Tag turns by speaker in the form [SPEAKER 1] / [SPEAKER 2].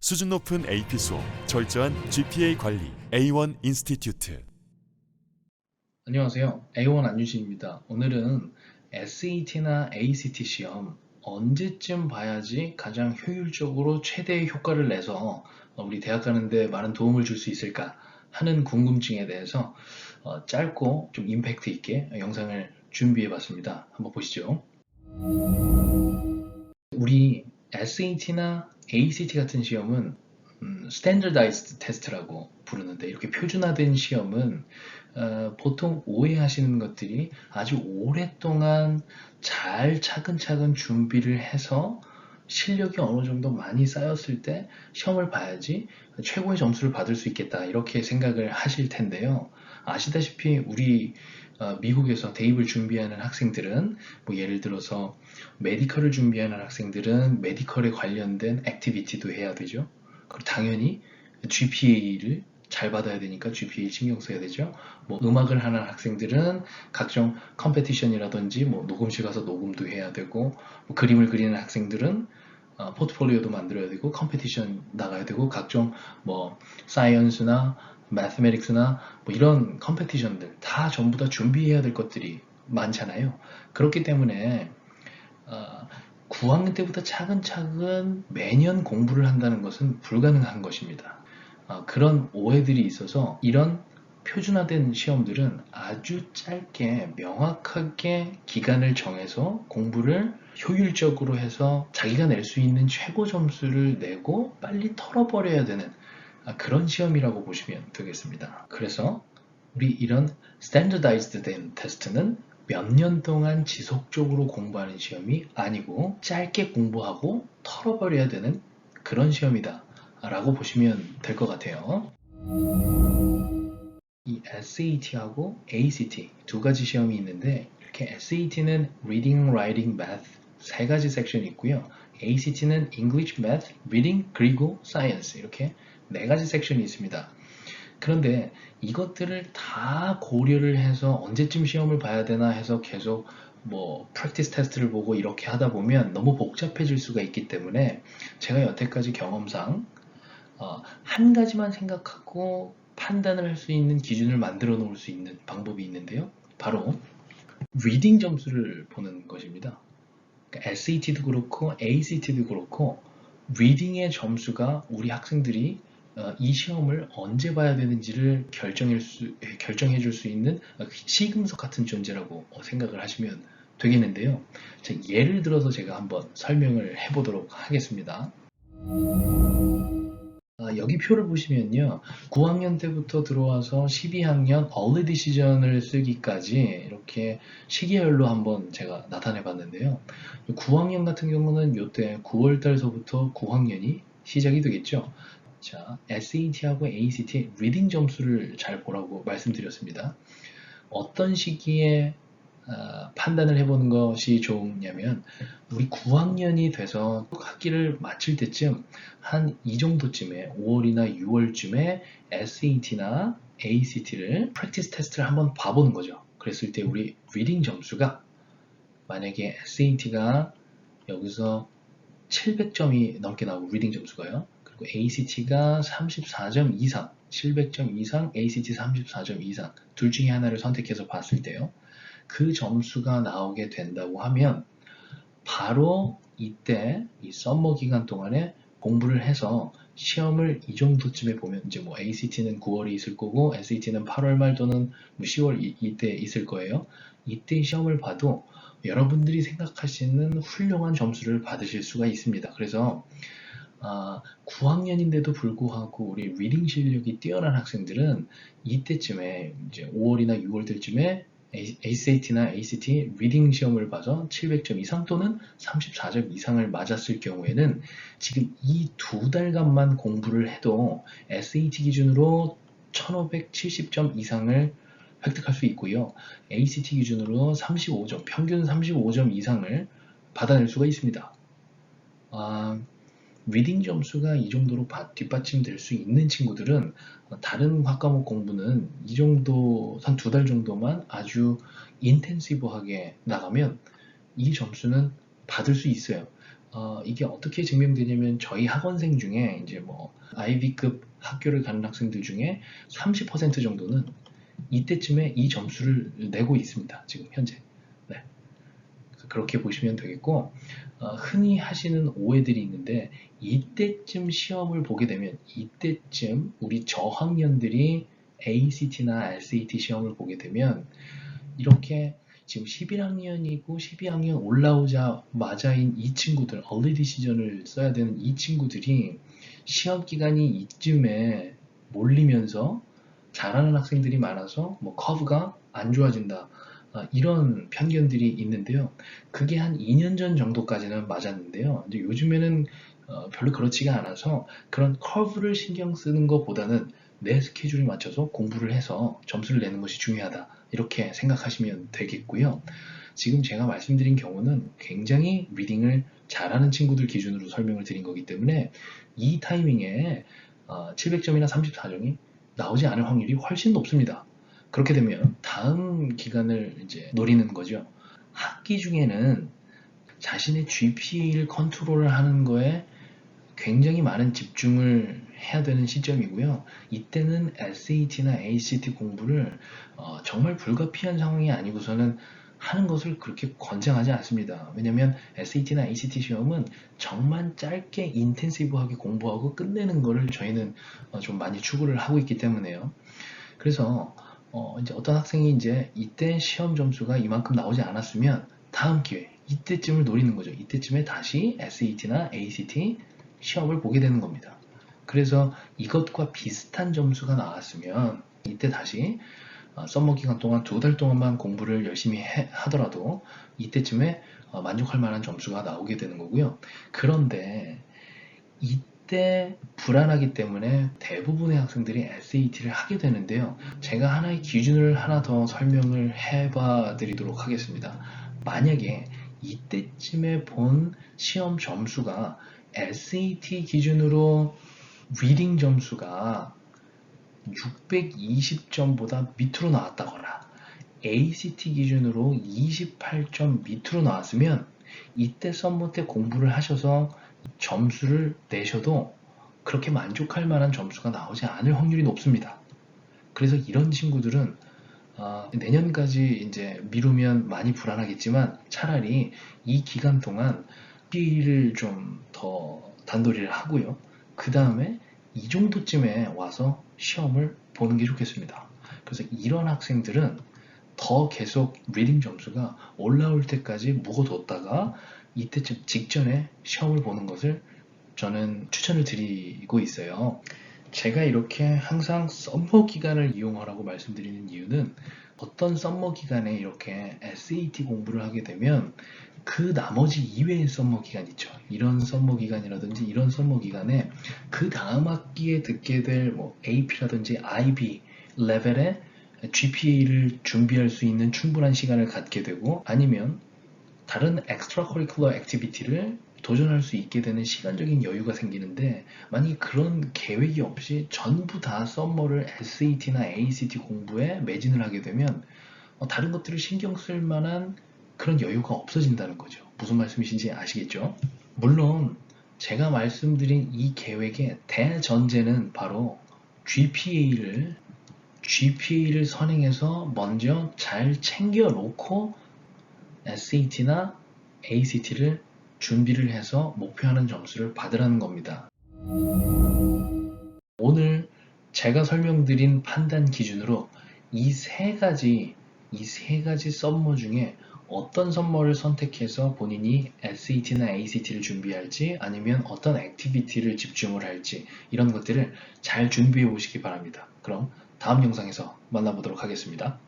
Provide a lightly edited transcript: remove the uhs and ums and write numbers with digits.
[SPEAKER 1] 수준 높은 AP 수업, 철저한 GPA 관리, A1 인스티튜트.
[SPEAKER 2] 안녕하세요. A1 안유진입니다. 오늘은 SAT나 ACT 시험 언제쯤 봐야지 가장 효율적으로 최대의 효과를 내서 우리 대학 가는데 많은 도움을 줄 수 있을까 하는 궁금증에 대해서 짧고 좀 임팩트 있게 영상을 준비해 봤습니다. 한번 보시죠. 우리 SAT나 ACT 같은 시험은 Standardized Test라고 부르는데, 이렇게 표준화된 시험은 보통 오해하시는 것들이 아주 오랫동안 잘 차근차근 준비를 해서 실력이 어느 정도 많이 쌓였을 때 시험을 봐야지 최고의 점수를 받을 수 있겠다, 이렇게 생각을 하실 텐데요. 아시다시피 우리 미국에서 대입을 준비하는 학생들은, 뭐 예를 들어서 메디컬을 준비하는 학생들은 메디컬에 관련된 액티비티도 해야 되죠. 그리고 당연히 GPA를 잘 받아야 되니까 GPA 신경 써야 되죠. 뭐 음악을 하는 학생들은 각종 컴페티션이라든지 뭐 녹음실 가서 녹음도 해야 되고, 뭐 그림을 그리는 학생들은 포트폴리오도 만들어야 되고 컴페티션 나가야 되고, 각종 뭐 사이언스나 매스메틱스나 뭐 이런 컴페티션들 다 전부 다 준비해야 될 것들이 많잖아요. 그렇기 때문에 9학년 때부터 차근차근 매년 공부를 한다는 것은 불가능한 것입니다. 그런 오해들이 있어서 이런 표준화된 시험들은 아주 짧게 명확하게 기간을 정해서 공부를 효율적으로 해서 자기가 낼 수 있는 최고 점수를 내고 빨리 털어버려야 되는 그런 시험이라고 보시면 되겠습니다. 그래서 우리 이런 스탠더다이즈드 된 테스트는 몇 년 동안 지속적으로 공부하는 시험이 아니고 짧게 공부하고 털어버려야 되는 그런 시험이다 라고 보시면 될 것 같아요. 이 SAT하고 ACT 두 가지 시험이 있는데, 이렇게 SAT는 Reading, Writing, Math 세 가지 섹션이 있고요. ACT는 English, Math, Reading, 그리고 Science, 이렇게 네 가지 섹션이 있습니다. 그런데 이것들을 다 고려를 해서 언제쯤 시험을 봐야 되나 해서 계속 뭐 프랙티스 테스트를 보고 이렇게 하다 보면 너무 복잡해질 수가 있기 때문에, 제가 여태까지 경험상 한 가지만 생각하고 판단을 할 수 있는 기준을 만들어 놓을 수 있는 방법이 있는데요. 바로 리딩 점수를 보는 것입니다. 그러니까 SAT도 그렇고 ACT도 그렇고 리딩의 점수가 우리 학생들이 이 시험을 언제 봐야 되는지를 결정해 줄 수 있는 시금석 같은 존재라고 생각을 하시면 되겠는데요. 자, 예를 들어서 제가 한번 설명을 해보도록 하겠습니다. 여기 표를 보시면요, 9학년 때부터 들어와서 12학년 early decision을 쓰기까지 이렇게 시계열로 한번 제가 나타내 봤는데요. 9학년 같은 경우는 이때 9월 달서부터 9학년이 시작이 되겠죠. 자, SAT하고 ACT 리딩 점수를 잘 보라고 말씀드렸습니다. 어떤 시기에 판단을 해보는 것이 좋냐면, 우리 9학년이 돼서 학기를 마칠 때쯤 한 이 정도쯤에 5월이나 6월쯤에 SAT나 ACT를 프랙티스 테스트를 한번 봐보는 거죠. 그랬을 때 우리 리딩 점수가, 만약에 SAT가 여기서 700점이 넘게 나오고 리딩 점수가요. 그리고 ACT가 34점 이상, 700점 이상, ACT 34점 이상 둘 중에 하나를 선택해서 봤을 때요, 그 점수가 나오게 된다고 하면 바로 이때 이 썸머 기간 동안에 공부를 해서 시험을 이 정도쯤에 보면, 이제 뭐 ACT는 9월에 있을 거고 SAT는 8월 말 또는 10월 이때 있을 거예요. 이때 시험을 봐도 여러분들이 생각하시는 훌륭한 점수를 받으실 수가 있습니다. 그래서 9학년인데도 불구하고 우리 리딩 실력이 뛰어난 학생들은 이때쯤에 이제 5월이나 6월 때쯤에 SAT나 ACT 리딩 시험을 봐서 700점 이상 또는 34점 이상을 맞았을 경우에는 지금 이 두 달간만 공부를 해도 SAT 기준으로 1570점 이상을 획득할 수 있고요. ACT 기준으로 35점, 평균 35점 이상을 받아낼 수가 있습니다. 리딩 점수가 이 정도로 뒷받침될 수 있는 친구들은 다른 학과목 공부는 이 정도, 한 두 달 정도만 아주 인텐시브하게 나가면 이 점수는 받을 수 있어요. 이게 어떻게 증명되냐면 저희 학원생 중에 이제 뭐 아이비급 학교를 가는 학생들 중에 30% 정도는 이때쯤에 이 점수를 내고 있습니다. 지금 현재. 네. 그렇게 보시면 되겠고, 흔히 하시는 오해들이 있는데, 이때쯤 시험을 보게 되면, 이때쯤 우리 저학년들이 ACT나 SAT 시험을 보게 되면, 이렇게 지금 11학년이고 12학년 올라오자마자인 이 친구들, 얼리 디시전을 써야 되는 이 친구들이 시험 기간이 이쯤에 몰리면서 잘하는 학생들이 많아서 뭐 커브가 안 좋아진다. 이런 편견들이 있는데요. 그게 한 2년 전 정도까지는 맞았는데요. 이제 요즘에는 별로 그렇지가 않아서 그런 커브를 신경 쓰는 것보다는 내 스케줄에 맞춰서 공부를 해서 점수를 내는 것이 중요하다. 이렇게 생각하시면 되겠고요. 지금 제가 말씀드린 경우는 굉장히 리딩을 잘하는 친구들 기준으로 설명을 드린 거기 때문에 이 타이밍에 700점이나 34점이 나오지 않을 확률이 훨씬 높습니다. 그렇게 되면 다음 기간을 이제 노리는 거죠. 학기 중에는 자신의 GPA를 컨트롤을 하는 거에 굉장히 많은 집중을 해야 되는 시점이고요. 이때는 SAT나 ACT 공부를 정말 불가피한 상황이 아니고서는 하는 것을 그렇게 권장하지 않습니다. 왜냐하면 SAT나 ACT 시험은 정말 짧게 인텐시브하게 공부하고 끝내는 거를 저희는 좀 많이 추구를 하고 있기 때문에요. 그래서 이제 어떤 학생이 이제 이때 시험 점수가 이만큼 나오지 않았으면 다음 기회, 이때쯤을 노리는 거죠. 이때쯤에 다시 SAT나 ACT 시험을 보게 되는 겁니다. 그래서 이것과 비슷한 점수가 나왔으면 이때 다시 썸머 기간 동안 2달 동안만 공부를 열심히 하더라도 이때쯤에 만족할 만한 점수가 나오게 되는 거고요. 그런데 이때 불안하기 때문에 대부분의 학생들이 SAT를 하게 되는데요. 제가 하나의 기준을 하나 더 설명을 해봐 드리도록 하겠습니다. 만약에 이때쯤에 본 시험 점수가 SAT 기준으로 리딩 점수가 620점보다 밑으로 나왔다거나 ACT 기준으로 28점 밑으로 나왔으면 이때 썸머 때 공부를 하셔서 점수를 내셔도 그렇게 만족할 만한 점수가 나오지 않을 확률이 높습니다. 그래서 이런 친구들은 내년까지 이제 미루면 많이 불안하겠지만 차라리 이 기간 동안 B를 좀 더 단도리를 하고요. 그 다음에 이 정도쯤에 와서 시험을 보는 게 좋겠습니다. 그래서 이런 학생들은 더 계속 리딩 점수가 올라올 때까지 묵어뒀다가 이때쯤 직전에 시험을 보는 것을 저는 추천을 드리고 있어요. 제가 이렇게 항상 썸머 기간을 이용하라고 말씀드리는 이유는 어떤 썸머 기간에 이렇게 SAT 공부를 하게 되면 그 나머지 이외의 썸머 기간 있죠. 이런 썸머 기간이라든지 이런 썸머 기간에 그 다음 학기에 듣게 될 뭐 AP라든지 IB 레벨의 GPA를 준비할 수 있는 충분한 시간을 갖게 되고 아니면 다른 엑스트라 커리큘러 액티비티를 도전할 수 있게 되는 시간적인 여유가 생기는데 만약에 그런 계획이 없이 전부 다 썸머를 SAT나 ACT 공부에 매진을 하게 되면 다른 것들을 신경 쓸 만한 그런 여유가 없어진다는 거죠. 무슨 말씀이신지 아시겠죠? 물론 제가 말씀드린 이 계획의 대전제는 바로 GPA를 선행해서 먼저 잘 챙겨 놓고 SAT나 ACT를 준비를 해서 목표하는 점수를 받으라는 겁니다. 오늘 제가 설명드린 판단 기준으로 이 세 가지 썸머 중에 어떤 썸머를 선택해서 본인이 SAT나 ACT를 준비할지 아니면 어떤 액티비티를 집중을 할지 이런 것들을 잘 준비해 보시기 바랍니다. 그럼 다음 영상에서 만나보도록 하겠습니다.